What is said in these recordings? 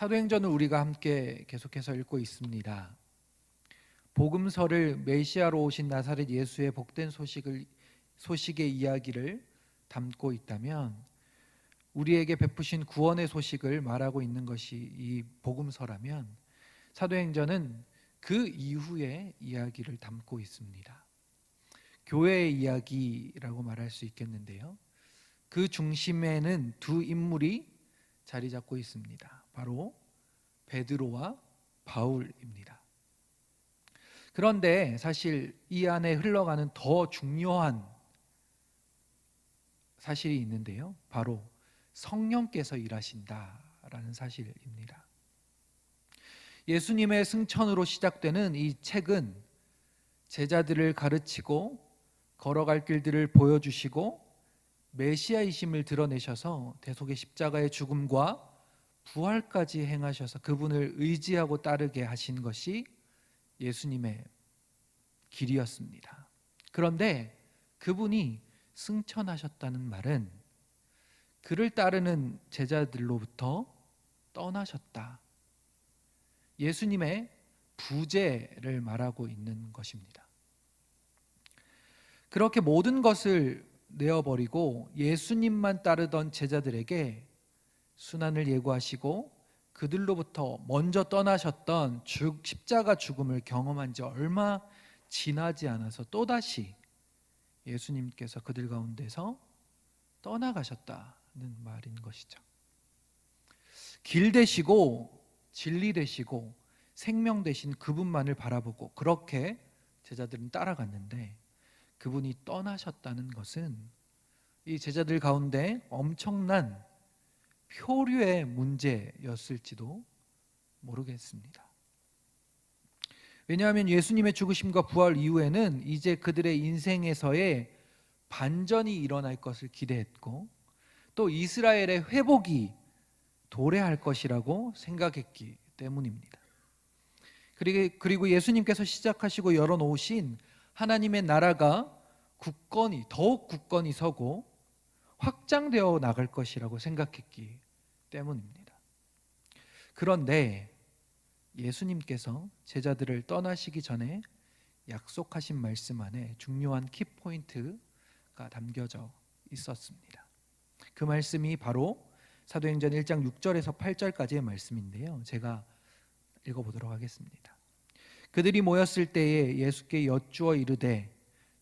사도행전을 우리가 함께 계속해서 읽고 있습니다. 복음서를 메시아로 오신 나사렛 예수의 복된 소식의 이야기를 담고 있다면 우리에게 베푸신 구원의 소식을 말하고 있는 것이 이 복음서라면 사도행전은 그 이후의 이야기를 담고 있습니다. 교회의 이야기라고 말할 수 있겠는데요. 그 중심에는 두 인물이 자리 잡고 있습니다. 바로 베드로와 바울입니다. 그런데 사실 이 안에 흘러가는 더 중요한 사실이 있는데요. 바로 성령께서 일하신다라는 사실입니다. 예수님의 승천으로 시작되는 이 책은 제자들을 가르치고 걸어갈 길들을 보여주시고 메시아이심을 드러내셔서 대속의 십자가의 죽음과 부활까지 행하셔서 그분을 의지하고 따르게 하신 것이 예수님의 길이었습니다. 그런데 그분이 승천하셨다는 말은 그를 따르는 제자들로부터 떠나셨다. 예수님의 부재를 말하고 있는 것입니다. 그렇게 모든 것을 내어버리고 예수님만 따르던 제자들에게 순환을 예고하시고 그들로부터 먼저 떠나셨던 십자가 죽음을 경험한 지 얼마 지나지 않아서 또다시 예수님께서 그들 가운데서 떠나가셨다는 말인 것이죠. 길 되시고 진리 되시고 생명 되신 그분만을 바라보고 그렇게 제자들은 따라갔는데 그분이 떠나셨다는 것은 이 제자들 가운데 엄청난 표류의 문제였을지도 모르겠습니다. 왜냐하면 예수님의 죽으심과 부활 이후에는 이제 그들의 인생에서의 반전이 일어날 것을 기대했고 또 이스라엘의 회복이 도래할 것이라고 생각했기 때문입니다. 그리고 예수님께서 시작하시고 열어놓으신 하나님의 나라가 더욱 굳건히 서고 확장되어 나갈 것이라고 생각했기 때문입니다. 그런데 예수님께서 제자들을 떠나시기 전에 약속하신 말씀 안에 중요한 키포인트가 담겨져 있었습니다. 그 말씀이 바로 사도행전 1장 6절에서 8절까지의 말씀인데요. 제가 읽어보도록 하겠습니다. 그들이 모였을 때에 예수께 여쭈어 이르되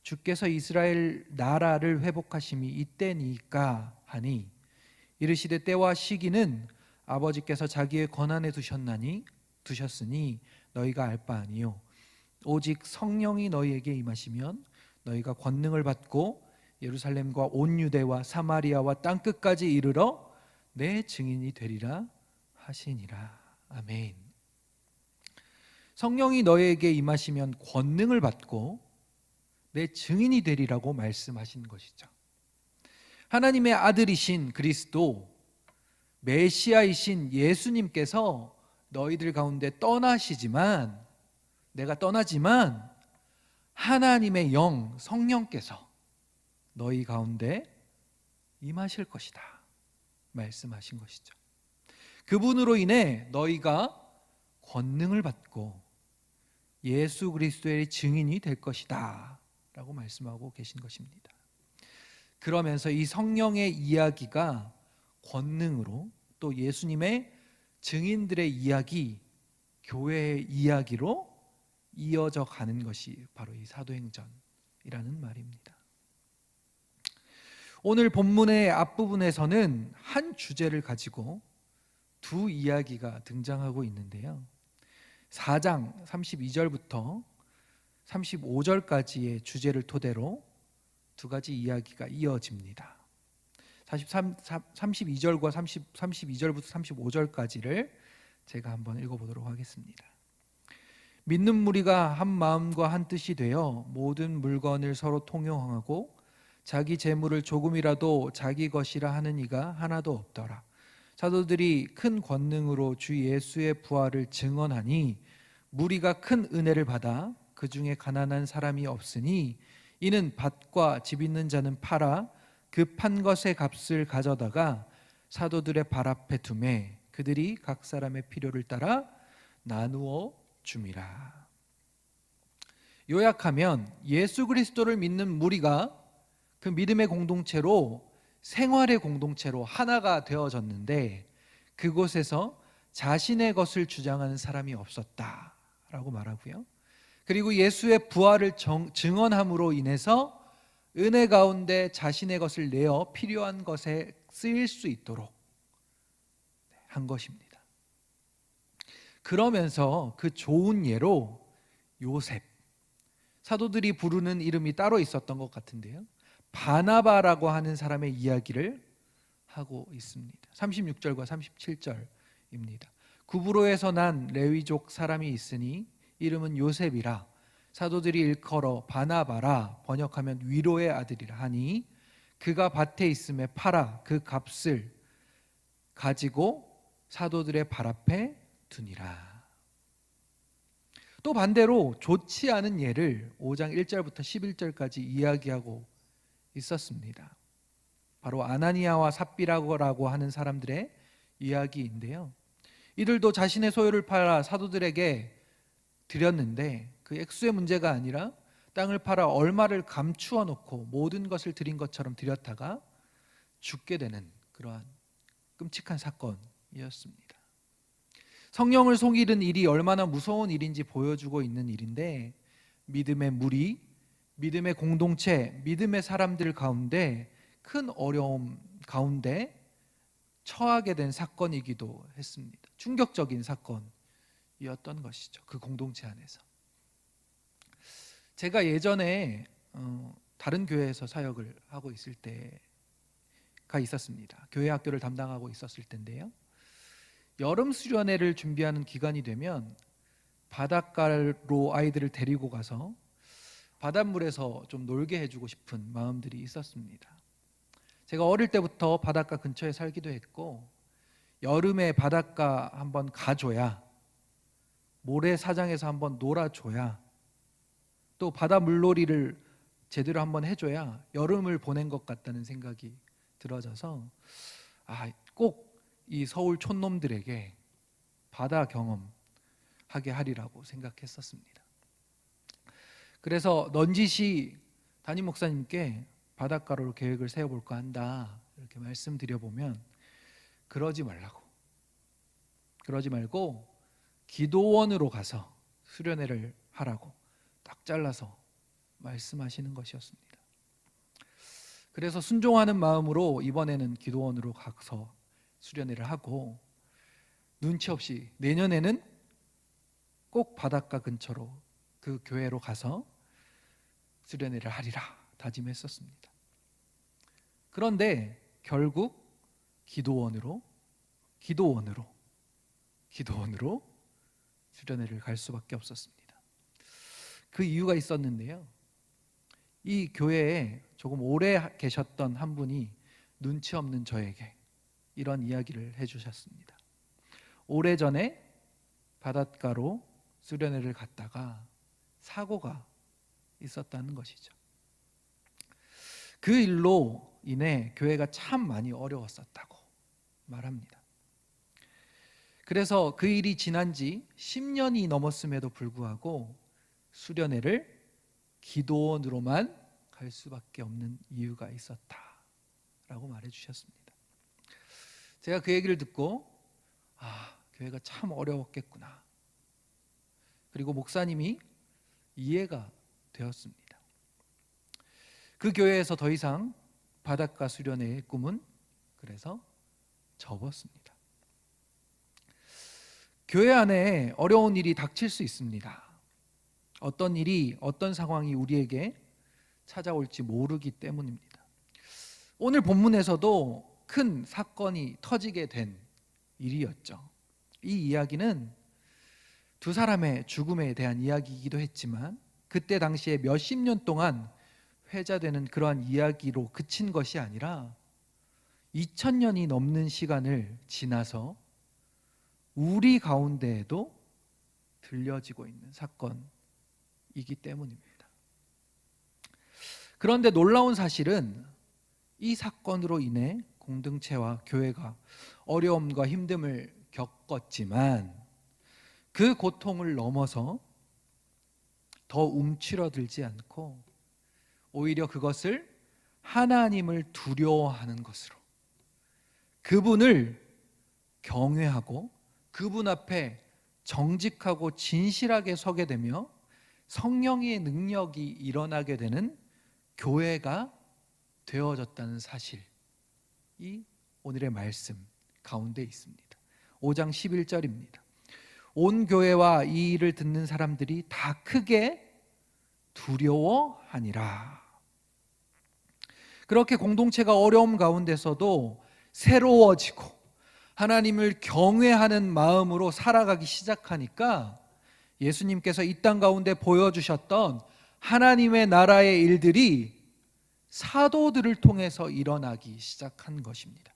주께서 이스라엘 나라를 회복하심이 이때니까 하니 이르시되 때와 시기는 아버지께서 자기의 권한에 두셨으니 너희가 알 바 아니요 오직 성령이 너희에게 임하시면 너희가 권능을 받고 예루살렘과 온 유대와 사마리아와 땅끝까지 이르러 내 증인이 되리라 하시니라. 아멘. 성령이 너희에게 임하시면 권능을 받고 내 증인이 되리라고 말씀하신 것이죠. 하나님의 아들이신 그리스도 메시아이신 예수님께서 너희들 가운데 내가 떠나지만 하나님의 영 성령께서 너희 가운데 임하실 것이다 말씀하신 것이죠. 그분으로 인해 너희가 권능을 받고 예수 그리스도의 증인이 될 것이다 라고 말씀하고 계신 것입니다. 그러면서 이 성령의 이야기가 권능으로 또 예수님의 증인들의 이야기, 교회의 이야기로 이어져 가는 것이 바로 이 사도행전이라는 말입니다. 오늘 본문의 앞부분에서는 한 주제를 가지고 두 이야기가 등장하고 있는데요. 4장 32절부터 35절까지의 주제를 토대로 두 가지 이야기가 이어집니다. 32절과 32절부터 35절까지를 제가 한번 읽어보도록 하겠습니다. 믿는 무리가 한 마음과 한 뜻이 되어 모든 물건을 서로 통용하고 자기 재물을 조금이라도 자기 것이라 하는 이가 하나도 없더라. 사도들이 큰 권능으로 주 예수의 부활을 증언하니 무리가 큰 은혜를 받아 그 중에 가난한 사람이 없으니 이는 밭과 집 있는 자는 팔아 그 판 것의 값을 가져다가 사도들의 발 앞에 두매 그들이 각 사람의 필요를 따라 나누어 줌이라. 요약하면 예수 그리스도를 믿는 무리가 그 믿음의 공동체로, 생활의 공동체로 하나가 되어졌는데 그곳에서 자신의 것을 주장하는 사람이 없었다라고 말하고요. 그리고 예수의 부활을 증언함으로 인해서 은혜 가운데 자신의 것을 내어 필요한 것에 쓰일 수 있도록 한 것입니다. 그러면서 그 좋은 예로 요셉, 사도들이 부르는 이름이 따로 있었던 것 같은데요, 바나바라고 하는 사람의 이야기를 하고 있습니다. 36절과 37절입니다. 구브로에서 난 레위족 사람이 있으니 이름은 요셉이라 사도들이 일컬어 바나바라, 번역하면 위로의 아들이라 하니 그가 밭에 있음에 팔아 그 값을 가지고 사도들의 발 앞에 두니라. 또 반대로 좋지 않은 예를 5장 1절부터 11절까지 이야기하고 있었습니다. 바로 아나니아와 삽비라고 하는 사람들의 이야기인데요, 이들도 자신의 소유를 팔아 사도들에게 드렸는데 그 액수의 문제가 아니라 땅을 팔아 얼마를 감추어 놓고 모든 것을 드린 것처럼 드렸다가 죽게 되는 그러한 끔찍한 사건이었습니다. 성령을 속이는 일이 얼마나 무서운 일인지 보여주고 있는 일인데, 믿음의 무리, 믿음의 공동체, 믿음의 사람들 가운데 큰 어려움 가운데 처하게 된 사건이기도 했습니다. 충격적인 사건이었던 것이죠, 그 공동체 안에서. 제가 예전에 다른 교회에서 사역을 하고 있을 때가 있었습니다. 교회 학교를 담당하고 있었을 때인데요, 여름 수련회를 준비하는 기간이 되면 바닷가로 아이들을 데리고 가서 바닷물에서 좀 놀게 해주고 싶은 마음들이 있었습니다. 제가 어릴 때부터 바닷가 근처에 살기도 했고, 여름에 바닷가 한번 가줘야, 모래사장에서 한번 놀아줘야, 또 바다 물놀이를 제대로 한번 해줘야 여름을 보낸 것 같다는 생각이 들어져서 꼭 이 서울 촌놈들에게 바다 경험하게 하리라고 생각했었습니다. 그래서 넌지시 담임 목사님께 바닷가로 계획을 세워볼까 한다 이렇게 말씀드려보면 그러지 말고 기도원으로 가서 수련회를 하라고 딱 잘라서 말씀하시는 것이었습니다. 그래서 순종하는 마음으로 이번에는 기도원으로 가서 수련회를 하고, 눈치 없이 내년에는 꼭 바닷가 근처로 그 교회로 가서 수련회를 하리라 다짐했었습니다. 그런데 결국 기도원으로 수련회를 갈 수밖에 없었습니다. 그 이유가 있었는데요, 이 교회에 조금 오래 계셨던 한 분이 눈치 없는 저에게 이런 이야기를 해주셨습니다. 오래전에 바닷가로 수련회를 갔다가 사고가 있었다는 것이죠. 그 일로 인해 교회가 참 많이 어려웠었다고 말합니다. 그래서 그 일이 지난 지 10년이 넘었음에도 불구하고 수련회를 기도원으로만 갈 수밖에 없는 이유가 있었다라고 말해주셨습니다. 제가 그 얘기를 듣고 교회가 참 어려웠겠구나. 그리고 목사님이 이해가 되었습니다. 그 교회에서 더 이상 바닷가 수련회의 꿈은 그래서 접었습니다. 교회 안에 어려운 일이 닥칠 수 있습니다. 어떤 일이, 어떤 상황이 우리에게 찾아올지 모르기 때문입니다. 오늘 본문에서도 큰 사건이 터지게 된 일이었죠. 이 이야기는 두 사람의 죽음에 대한 이야기이기도 했지만 그때 당시에 몇십 년 동안 회자되는 그러한 이야기로 그친 것이 아니라 2000년이 넘는 시간을 지나서 우리 가운데에도 들려지고 있는 사건이기 때문입니다. 그런데 놀라운 사실은 이 사건으로 인해 공동체와 교회가 어려움과 힘듦을 겪었지만 그 고통을 넘어서 더 움츠러들지 않고 오히려 그것을 하나님을 두려워하는 것으로 그분을 경외하고 그분 앞에 정직하고 진실하게 서게 되며 성령의 능력이 일어나게 되는 교회가 되어졌다는 사실이 오늘의 말씀 가운데 있습니다. 5장 11절입니다. 온 교회와 이 일을 듣는 사람들이 다 크게 두려워하니라. 그렇게 공동체가 어려움 가운데서도 새로워지고 하나님을 경외하는 마음으로 살아가기 시작하니까 예수님께서 이 땅 가운데 보여주셨던 하나님의 나라의 일들이 사도들을 통해서 일어나기 시작한 것입니다.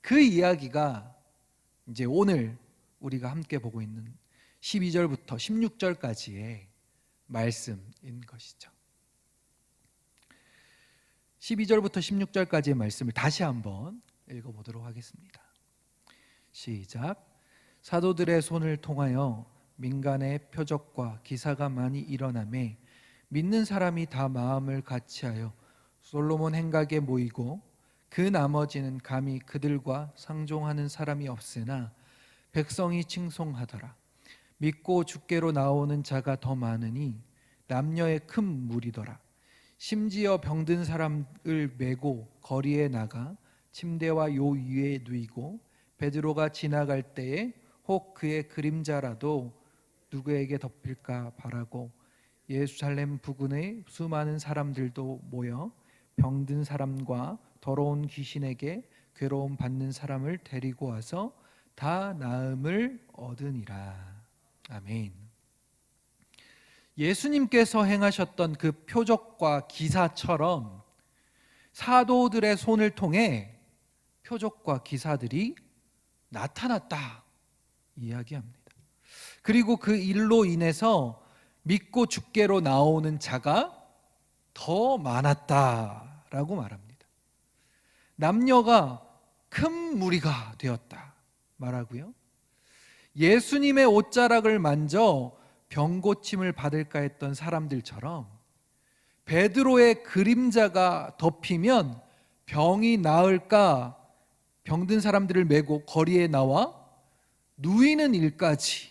그 이야기가 이제 오늘 우리가 함께 보고 있는 12절부터 16절까지의 말씀인 것이죠. 12절부터 16절까지의 말씀을 다시 한번 읽어보도록 하겠습니다. 시작. 사도들의 손을 통하여 민간의 표적과 기사가 많이 일어나매 믿는 사람이 다 마음을 같이하여 솔로몬 행각에 모이고 그 나머지는 감히 그들과 상종하는 사람이 없으나 백성이 칭송하더라. 믿고 주께로 나오는 자가 더 많으니 남녀의 큰 무리더라. 심지어 병든 사람을 메고 거리에 나가 침대와 요 위에 누이고 베드로가 지나갈 때에 혹 그의 그림자라도 누구에게 덮일까 바라고 예루살렘 부근의 수많은 사람들도 모여 병든 사람과 더러운 귀신에게 괴로움 받는 사람을 데리고 와서 다 나음을 얻으니라. 아멘. 예수님께서 행하셨던 그 표적과 기사처럼 사도들의 손을 통해 표적과 기사들이 나타났다 이야기합니다. 그리고 그 일로 인해서 믿고 주께로 나오는 자가 더 많았다라고 말합니다. 남녀가 큰 무리가 되었다 말하고요. 예수님의 옷자락을 만져 병 고침을 받을까 했던 사람들처럼 베드로의 그림자가 덮이면 병이 나을까 병든 사람들을 메고 거리에 나와 누이는 일까지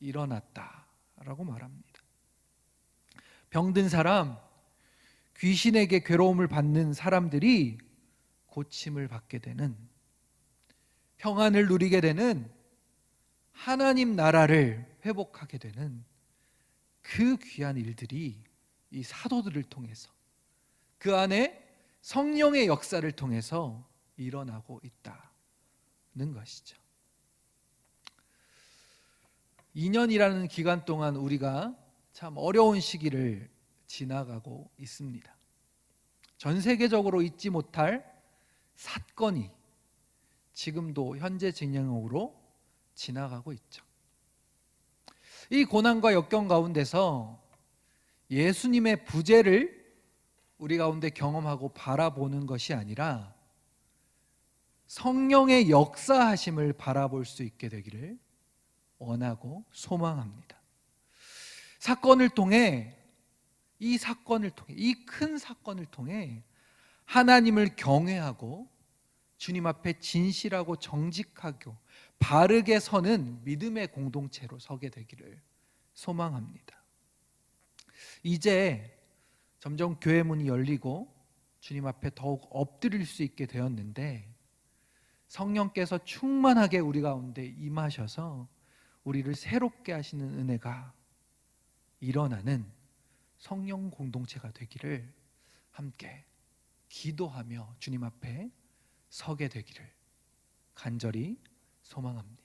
일어났다라고 말합니다. 병든 사람, 귀신에게 괴로움을 받는 사람들이 고침을 받게 되는, 평안을 누리게 되는, 하나님 나라를 회복하게 되는 그 귀한 일들이 이 사도들을 통해서, 그 안에 성령의 역사를 통해서 일어나고 있다는 것이죠. 2년이라는 기간 동안 우리가 참 어려운 시기를 지나가고 있습니다. 전 세계적으로 잊지 못할 사건이 지금도 현재 진영으로 지나가고 있죠. 이 고난과 역경 가운데서 예수님의 부재를 우리 가운데 경험하고 바라보는 것이 아니라 성령의 역사하심을 바라볼 수 있게 되기를 원하고 소망합니다. 사건을 통해, 이 큰 사건을 통해 하나님을 경외하고 주님 앞에 진실하고 정직하고 바르게 서는 믿음의 공동체로 서게 되기를 소망합니다. 이제 점점 교회 문이 열리고 주님 앞에 더욱 엎드릴 수 있게 되었는데, 성령께서 충만하게 우리 가운데 임하셔서 우리를 새롭게 하시는 은혜가 일어나는 성령 공동체가 되기를 함께 기도하며 주님 앞에 서게 되기를 간절히 소망합니다.